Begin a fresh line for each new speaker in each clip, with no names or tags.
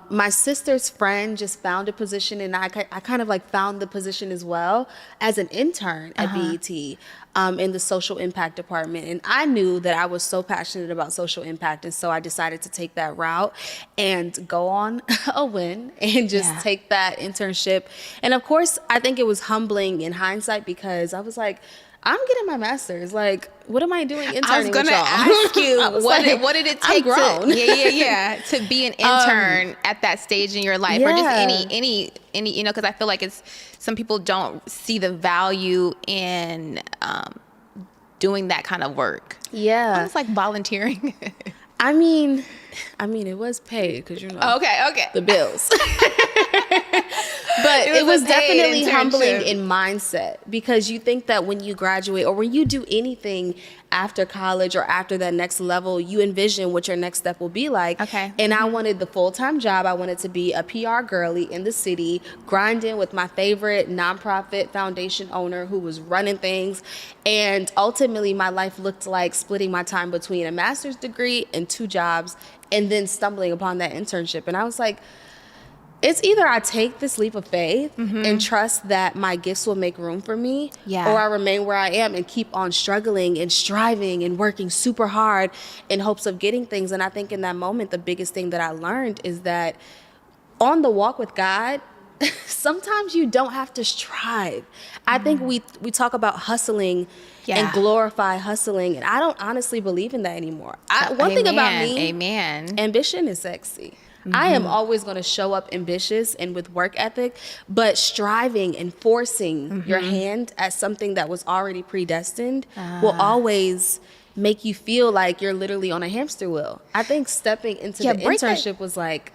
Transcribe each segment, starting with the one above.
My sister's friend just found a position, and I kind of like found the position as well as an intern at BET in the social impact department. And I knew that I was so passionate about social impact, and so I decided to take that route and go on a win and just take that internship. And of course, I think it was humbling in hindsight because I was like, I'm getting my master's. Like, what am I doing interning
I was gonna
with y'all?
ask you what did it take
to
to be an intern at that stage in your life, or just any because I feel like it's some people don't see the value in doing that kind of work.
Yeah,
It's like volunteering.
I mean, it was paid because
Okay.
the bills. But it was definitely humbling in mindset, because you think that when you graduate or when you do anything after college or after that next level, you envision what your next step will be like.
Okay.
And I wanted the full-time job. I wanted to be a PR girly in the city, grinding with my favorite nonprofit foundation owner who was running things. And ultimately, my life looked like splitting my time between a master's degree and 2 jobs, and then stumbling upon that internship. And I was like, it's either I take this leap of faith and trust that my gifts will make room for me, or I remain where I am and keep on struggling and striving and working super hard in hopes of getting things. And I think in that moment, the biggest thing that I learned is that on the walk with God, sometimes you don't have to strive. I think we talk about hustling and glorify hustling, and I don't honestly believe in that anymore. One thing about me, ambition is sexy. I am always going to show up ambitious and with work ethic, but striving and forcing your hand at something that was already predestined will always make you feel like you're literally on a hamster wheel. I think stepping into the internship was like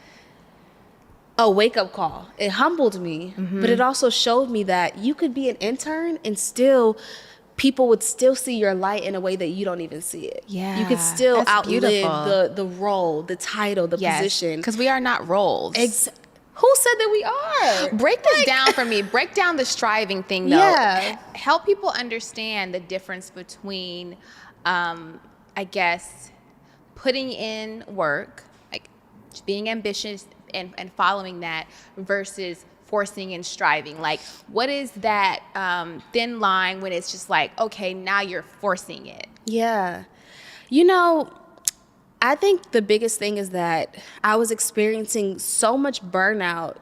a wake-up call. It humbled me, but it also showed me that you could be an intern and still people would still see your light in a way that you don't even see it.
Yeah,
you could still outlive
beautiful.
the role, the title, the position.
Because we are not roles.
Who said that we are?
Break this down for me. Break down the striving thing, though.
Yeah.
Help people understand the difference between, I guess, putting in work, like being ambitious and following that, versus forcing and striving. Like, what is that thin line when it's just like, okay, now you're forcing it?
Yeah. I think the biggest thing is that I was experiencing so much burnout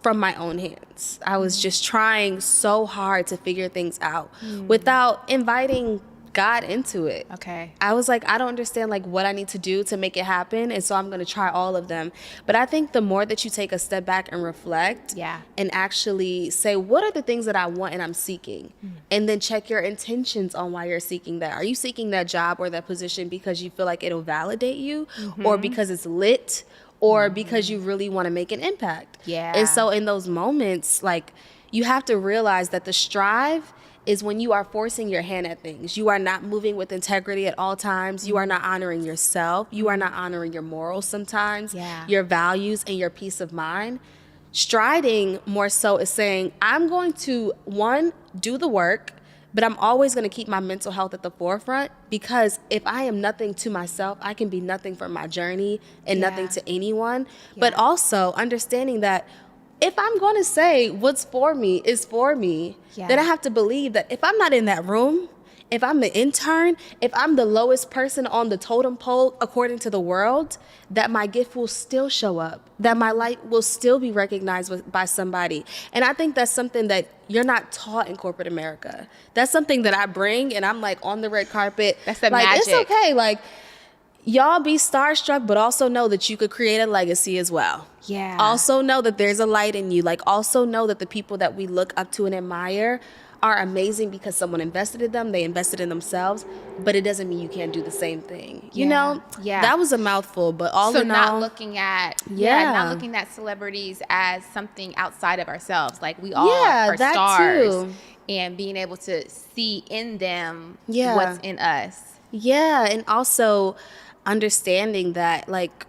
from my own hands. I was just trying so hard to figure things out without inviting God into it.
Okay.
I was like, I don't understand like what I need to do to make it happen, and so I'm going to try all of them. But I think the more that you take a step back and reflect and actually say, what are the things that I want and I'm seeking? And then check your intentions on why you're seeking that. Are you seeking that job or that position because you feel like it'll validate you, or because it's lit, or because you really want to make an impact?
Yeah.
And so in those moments, like, you have to realize that the strive is when you are forcing your hand at things. You are not moving with integrity at all times. You are not honoring yourself. You are not honoring your morals sometimes, your values, and your peace of mind. Striding more so is saying, I'm going to, one, do the work, but I'm always going to keep my mental health at the forefront, because if I am nothing to myself, I can be nothing for my journey and nothing to anyone. But also understanding that if I'm going to say what's for me is for me, then I have to believe that if I'm not in that room, if I'm the intern, if I'm the lowest person on the totem pole according to the world, that my gift will still show up, that my light will still be recognized by somebody. And I think that's something that you're not taught in corporate America. That's something that I bring, and I'm like on the red carpet.
That's the
like,
magic.
It's okay. Like, y'all be starstruck, but also know that you could create a legacy as well.
Yeah.
Also know that there's a light in you. Like, also know that the people that we look up to and admire are amazing because someone invested in them, they invested in themselves, but it doesn't mean you can't do the same thing. You know?
Yeah.
That was a mouthful, but all in all.
not looking at celebrities as something outside of ourselves. Like, we all are
that
stars.
Too.
And being able to see in them what's in us.
Yeah, and also understanding that, like,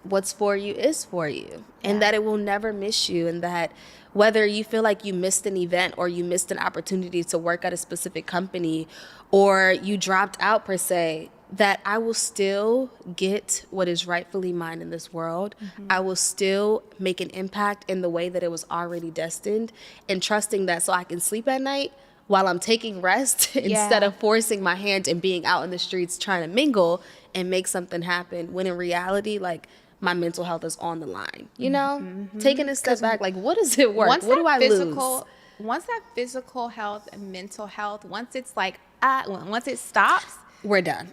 what's for you is for you, and that it will never miss you, and that whether you feel like you missed an event or you missed an opportunity to work at a specific company or you dropped out per se, that I will still get what is rightfully mine in this world. I will still make an impact in the way that it was already destined, and trusting that so I can sleep at night while I'm taking rest instead of forcing my hand and being out in the streets trying to mingle and make something happen, when in reality, like, my mental health is on the line, you know? Taking a step back, like, what does it work? What do I lose?
Once that physical health and mental health, once it's like, once it stops,
We're done.